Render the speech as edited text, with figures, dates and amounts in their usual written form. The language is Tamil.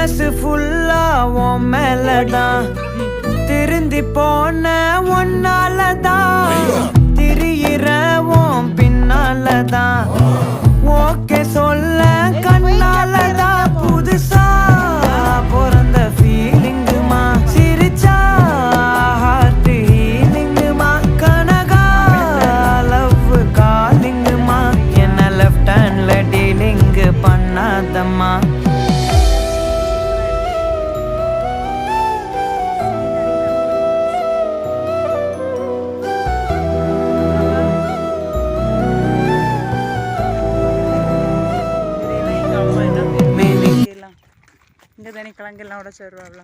மனசு ஃபுல்லா உன் மேலதான் திருந்தி போன ஒன்னாலதான் திரியிற உன் பின்னாலதான் ஓகே சொல்ல கண்ணாலதான் புதுசா பிறந்த ஃபீலிங்குமா சிரிச்சா ஹார்ட் ஹீலிங்குமா கனகா லவ் காலிங்குமா என்ன லெஃப்ட் ஹேண்ட்ல டீலிங் பண்ணாதம்மா இங்கே தானே கிழங்கெல்லாம் உடச்சு வருவாங்களா